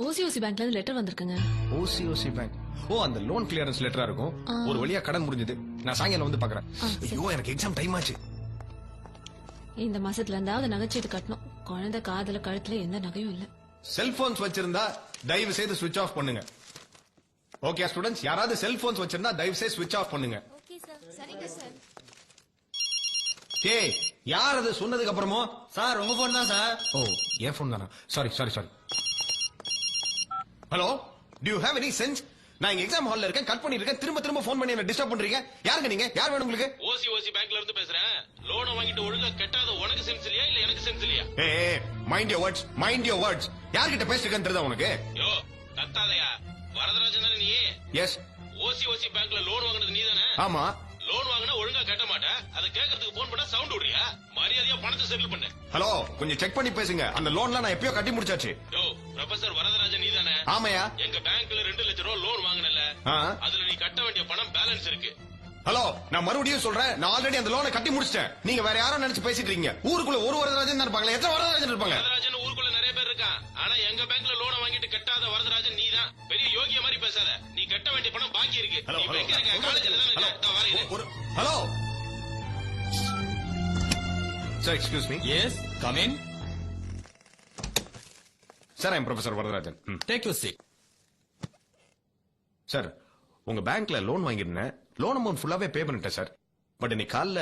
ஓசிஓசி பேங்க்ல இருந்து லெட்டர் வந்திருக்குங்க. ஓசிஓசி பேங்க். ஓ, அந்த லோன் கிளியரன்ஸ் லெட்டரா இருக்கும். ஒரு வழியா கடன் முடிஞ்சது. நான் சாயங்காலம் வந்து பாக்குறேன். ஐயோ, எனக்கு எக்ஸாம் டைம் ஆச்சு. இந்த மாசத்துல இருந்தாவது நகைச்சீட்டு கட்டணும். குழந்தை காதுல கழுத்துல எந்த நகையும் இல்ல. செல்போன்ஸ் வச்சிருந்தா தயவு செய்து ஸ்விட்ச் ஆஃப் பண்ணுங்க. ஓகே ஸ்டூடண்ட்ஸ், யாராவது செல்போன்ஸ் வச்சிருந்தா தயவு செய்து ஸ்விட்ச் ஆஃப் பண்ணுங்க. ஏய், யார் அது சொன்னதுக்கு அப்புறமோ? சார் உங்க போன் தான் சார். ஓ, என் போன் தானா? Sorry. Hello, to you have any sense? நான் இங்க எக்ஸாம் ஹால்ல இருக்கேன், கட் பண்ணிட்டு இருக்கேன், திரும்ப ஃபோன் பண்ணி என்ன டிஸ்டர்ப் பண்றீங்க. யாருங்க நீங்க? யார் வேணும் உங்களுக்கு? ஓசிஓசி பேங்க்ல இருந்து பேசுறேன். லோனை வாங்கிட்டு ஒழுங்கா கட்டாத உனக்கு சென்ஸ் இல்லையா இல்ல எனக்கு சென்ஸ் இல்லையா? ஏய், மைண்ட் யுவர் வேர்ட்ஸ். யார்கிட்ட பேசிருக்கேன்னு தெரியுதா உனக்கு? யோ, கத்தாதயா. வரதராஜன் தானே நீ? எஸ். ஓசிஓசி பேங்க்ல லோன் வாங்குனது நீ தானே? ஆமா. லோன் வாங்கினா ஒழுங்கா கட்ட மாட்டேன். அதை கேட்கறதுக்கு போன் பண்ணா சவுண்ட் விடுறியா? மரியாதையா பணத்தை செட்டில் பண்ணு. ஹலோ, கொஞ்சம் செக் பண்ணி பேசுங்க. அந்த லோன்லாம் நான் எப்பயோ கட்டி முடிச்சாச்சு. யோ, ப்ரொஃபசர் வரதராஜன் நீ தானே? ஆமையா. எங்க பேங்க்ல 2 லட்சம் ரூபாய் லோன் வாங்கினல, அதுல நீ கட்ட வேண்டிய பணம் பேலன்ஸ் இருக்கு. ஹலோ, நான் மறுபடியும் சொல்றேன், நான் ஆல்ரெடி அந்த லோனை கட்டி முடிச்சிட்டேன். நீங்க வேற யாரோ நினைச்சு பேசிட்டு இருக்கீங்க. ஊருக்குள்ள ஒரு வரதராஜன் தான் இருப்பாங்க. எத்தனை வரதராஜன் இருப்பாங்க? வரதராஜன் ஊருக்குள்ள நிறைய பேர் இருக்கான். ஆனா எங்க பேங்க்ல லோனை வாங்கிட்டு கட்டாத வரதராஜன் நீ தான். பெரிய யோகிய மாதிரி பேசாத. நீ கட்ட வேண்டிய பணம் பாக்கி இருக்கு. நீ எங்க இருக்க? காலேஜ்ல தானே இருக்க? வரேன். Hello sir, excuse me. Yes, come in. Sir, I am professor Varadarajan. Take your seat. Sir, உங்க பேங்க்ல லோன் வாங்கிருந்தேன். லோன் அமௌண்ட் ஃபுல்லாவே பே பண்ணிட்டேன் சார். பட் இன்னைக்கு காலைல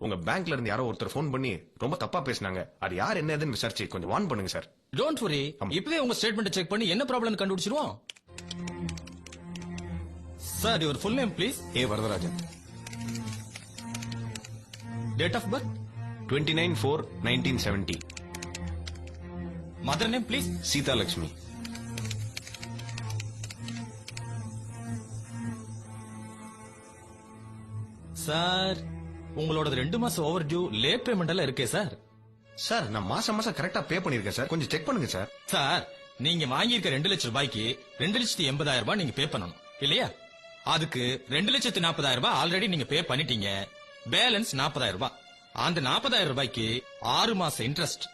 உங்க பேங்க்ல இருந்து யாரோ ஒருத்தர் ஃபோன் பண்ணி ரொம்ப தப்பா பேசினாங்க. அது யார் என்ன ஏதுன்னு விசாரிச்சு கொஞ்சம் வார்ன் பண்ணுங்க சார். டோன்ட் வரி, இப்பவே உங்க ஸ்டேட்மெண்ட் செக் பண்ணி என்ன ப்ராப்ளம் கண்டுபிடிச்சிருவோம். Sir, your full name please. A Varadarajan. Date of birth 29/4/1970. Mother name please. Seetha Lakshmi. Sir, உங்களோட 2 மாசம் ஓவர் டியூ லேட் பேமெண்ட் எல்லாம் இருக்கே சார். சார், நான் மாசம் கரெக்டா பே பண்ணிருக்கேன் சார். கொஞ்சம் செக் பண்ணுங்க சார். சார், நீங்க வாங்கியிருக்க 2 லட்சம் ரூபாய்க்கு 2,80,000 ரூபாய் நீங்க பே பண்ணணும் இல்லையா? அதுக்கு 2,40,000 ரூபாய் ஆல்ரெடி நீங்க பே பண்ணிட்டீங்க. பேலன்ஸ் 40,000 ரூபாய். அந்த 40,000 ரூபாய்க்கு 6 மாசம் இன்ட்ரெஸ்ட்,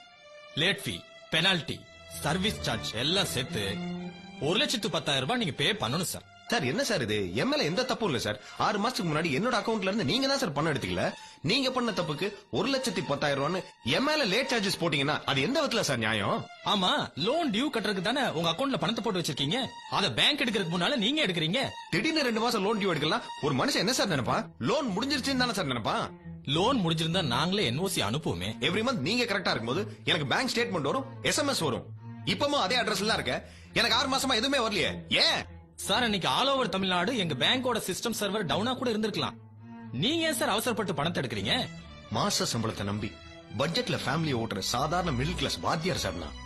லேட் ஃபீ, பெனால்டி, சர்வீஸ் சார்ஜ் எல்லாம் சேர்த்து 1,10,000 ரூபாய் நீங்க பே பண்ணணும் சார். சார், என்ன சார் இது? என் மேல எந்த தப்பும் இல்ல சார். 6 மாசத்துக்கு முன்னாடி என்னோட அக்கவுண்ட்ல இருந்து நீங்க தான் சார் பணம் எடுத்தீங்களா? நீங்க பண்ண தப்புக்கு 1,10,000 ரூபான்னு என் மேல லேட் சார்ஜஸ் போட்டீங்கன்னா அது எந்த விதத்துல சார் நியாயம்? ஆமா, லோன் டியூ கட்டுறதுக்கு தானே உங்க அக்கவுண்ட்ல பணத்தை போட்டு வச்சிருக்கீங்க. அத பேங்க் எடுக்கிறதுக்கு முன்னால நீங்க எடுக்கிறீங்க. திடீர்னு 2 மாசம் லோன் டியூ எடுக்கலாம். ஒரு மனுஷன் என்ன சார் நினைப்பான்? லோன் முடிஞ்சிருச்சுன்னு தானே சார் நினைப்பான்? லோன் முடிஞ்சிருந்தா நாங்களே என்ஓசி அனுப்புவோமே. எவ்ரி மந்த் நீங்க கரெக்டா இருக்கும்போது எனக்கு பேங்க் ஸ்டேட்மெண்ட் வரும், SMS வரும். இப்பவும் அதே அட்ரஸ்ல தான் இருக்க. எனக்கு 6 மாசமா எதுவுமே வரலையே. ஏன் சார்? அன்னைக்கு ஆல் ஓவர் தமிழ்நாடு எங்க பேங்கோட சிஸ்டம் சர்வர் டவுனா கூட இருந்திருக்கலாம். நீங்க ஏன் சார் அவசரப்பட்டு பணத்தை எடுக்கிறீங்க? மாச சம்பளத்தை நம்பி பட்ஜெட்ல ஃபேமிலியை ஓட்டுற சாதாரண மிடில் கிளாஸ் வாத்தியார் சார் நான்.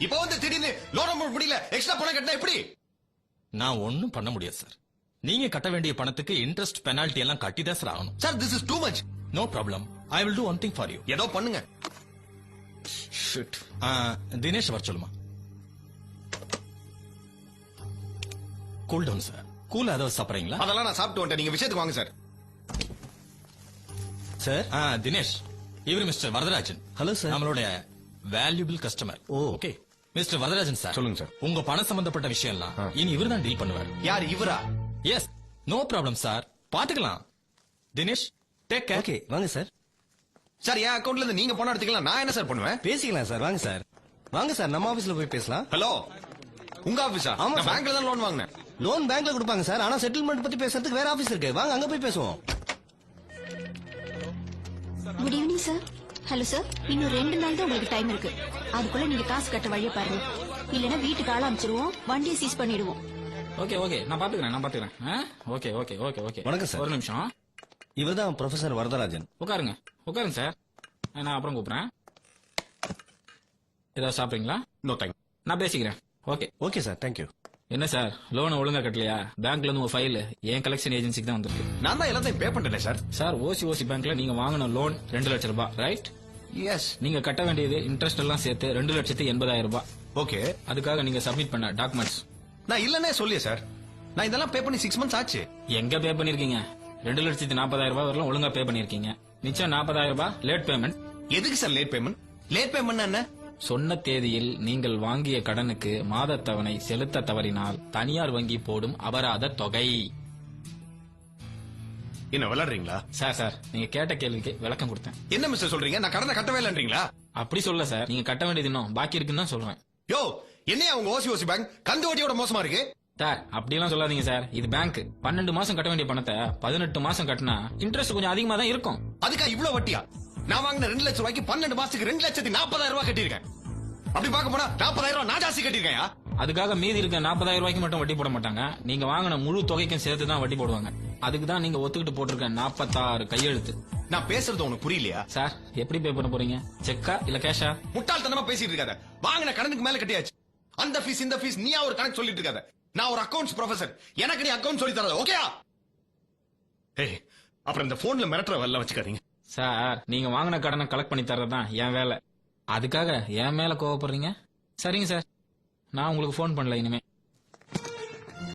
இப்போ வந்து திடீர்னு லோன் அமௌண்ட் முடியல, எக்ஸ்ட்ரா பணம் கட்டினா எப்படி? நான் ஒண்ணும் பண்ண முடியாது சார். நீங்க கட்ட வேண்டிய பணத்துக்கு இன்ட்ரெஸ்ட், பெனால்டி எல்லாம் கட்டி தான் சார் ஆகணும். Sir, this is too much. No problem, I will do one thing for you. ஏதோ பண்ணுங்க. தினேஷ் வர சொல்லுமா. Cool down sir. கூல் ஏதாவது சாப்பிடுறீங்களா? அதெல்லாம் நான் சாப்பிட்டு வந்துட்டேன். நீங்க விஷயத்துக்கு வாங்க சார். சார், தினேஷ், இவர் மிஸ்டர் வரதராஜன். Hello sir. நம்மளோட valuable customer. Okay mister Varadarajan sir. சொல்லுங்க சார். உங்க பணம் சம்பந்தப்பட்ட விஷயம் எல்லாம் இனி இவர் தான் டீல் பண்ணுவார். யார் இவரா? எஸ், நோ ப்ராப்ளம் சார், பாத்துக்கலாம். Dinesh, take care. ஓகே, வாங்க சார். சார், என் அக்கவுண்ட்ல இருந்து நீங்க பணம் எடுத்துக்கலாம். நான் என்ன சார் பண்ணுவேன்? பேசிக்கலாம் சார். வாங்க சார். வாங்க சார், நம்ம ஆபீஸ்ல போய் பேசலாம். ஹலோ, உங்க ஆபீஸா? ஆமா நான் சார். பேங்க்ல தான் லோன் வாங்கினேன். லோன் பேங்க்ல கொடுப்பாங்க சார். ஆனா செட்டில்மெண்ட் பத்தி பேசுறதுக்கு வேற ஆபீஸ் இருக்கு. வாங்க அங்க போய் பேசுவோம். Good evening sir. Hello sir, இன்னும் 2 நாள் தான் உங்களுக்கு டைம் இருக்கு. அதுக்குள்ள நீங்க காசு கட்ட வழியை பாருங்க. இல்லனா வீட்டுக்கு ஆள அனுப்பிச்சிருவோம், வண்டியை சீஸ் பண்ணிடுவோம். ஓகே ஓகே, நான் பாத்துக்கிறேன். Okay okay okay okay. வணக்கம் சார். ஒரு நிமிஷம். இவர்தான் ப்ரொஃபசர் வரதராஜன். உட்காருங்க சார். நான் அப்புறம் கூப்பிடுறேன். ஏதாவது சாப்பிடுறீங்களா? No thank. நான் பேசிக்கிறேன். Okay okay sir, thank you. என்ன சார், லோனை ஒழுங்கா கட்டலையா? பேங்க்ல இருந்து உங்க ஃபைல் என் கலெக்ஷன் ஏஜென்சிக்கு தான் வந்திருக்கு. நான் தான் எல்லாத்தையும் பே பண்ணிட்டேன் சார். சார், ஓசிஓசி பேங்க்ல நீங்க வாங்கின லோன் 2 லட்சம் ரூபாய், ரைட்? எஸ். நீங்க கட்ட வேண்டியது இன்ட்ரெஸ்ட் எல்லாம் சேர்த்து 2,80,000 ரூபாய். ஓகே. அதுக்காக நீங்க சப்மிட் பண்ண டாக்குமெண்ட்ஸ். நான் இல்லனே சொல்லியே சார். நான் இதெல்லாம் பே பண்ணி 6 மந்த்ஸ் ஆச்சு. எங்க பே பண்ணிருக்கீங்க? 2,40,000 ரூபாய் வரலாம் ஒழுங்கா பே பண்ணிருக்கீங்க. மிச்சம் 40,000 ரூபாய் லேட் பேமெண்ட். எதுக்கு sir late payment? Late payment என்ன? சொன்ன தேதியில் நீங்கள் வாங்கிய கடனுக்கு மாத தவணை செலுத்த தவறினால் தனியார் வங்கி போடும் அபராத தொகை. என்ன விளையாடுறீங்களா? சார் நீங்க கேட்ட கேள்விக்கு விளக்கம் கொடுத்தேன். என்ன மிஸ்டர் சொல்றீங்க? நான் கடனை கட்டவே இல்லைன்றீங்களா? அப்படி சொல்ல சார், நீங்க கட்ட வேண்டியது இன்னும் பாக்கி இருக்குன்னு தான் சொல்றேன். யோ, என்னையா உங்க ஓசி பேங்க் கந்து வட்டியோட மோசமா இருக்கு? சார் அப்படியெல்லாம் சொல்லாதீங்க சார். இது பேங்க். 12 மாசம் கட்ட வேண்டிய பணத்தை 18 மாசம் கட்டினா இன்ட்ரெஸ்ட் கொஞ்சம் அதிகமா தான் இருக்கும். அதுக்கா இவ்வளவு வட்டியா? நான் வாங்கின 2 லட்சம் ரூபாய்க்கு 12 மாசத்துக்கு 2,40,000 ரூபாய் கட்டியிருக்கேன். அப்படி பார்க்க போனா 40,000 ரூபாய் நான் ஜாஸ்தி கட்டியிருக்கேன். அதுக்காக மீதி இருக்க 40,000 ரூபாய்க்கு மட்டும் வட்டி போட மாட்டாங்க. நீங்க வாங்கின முழு தொகைக்கும் சேர்த்து தான் வட்டி போடுவாங்க. அதுக்கு தான் நீங்க ஒத்துக்கிட்டு போட்டிருக்க 46 கையெழுத்து. நான் பேசுறது உனக்கு புரியலையா? சார் எப்படி பே பண்ண போறீங்க? செக்கா இல்ல கேஷா? முட்டாள்தனமா பேசிட்டு இருக்காத. வாங்கின கடனுக்கு மேல கட்டியாச்சு. அந்த ஃபீஸ் இந்த ஃபீஸ் நீயா ஒரு கணக்கு சொல்லிட்டு இருக்காத. நான் ஒரு அக்கவுண்ட்ஸ் ப்ரொஃபசர். எனக்கு நீ அக்கவுண்ட் சொல்லி தரது ஓகேயா? ஏய், அப்புறம் இந்த போன்ல மிரட்டுற வேலை வச்சுக்காதீங்க. சார் நீங்க வாங்கின கடனை கலெக்ட் பண்ணி தர்றதுதான் என் வேலை. அதுக்காக என் மேல கோவப்படுறீங்க? சரிங்க சார், நான் உங்களுக்கு ஃபோன் பண்ணல இனிமே.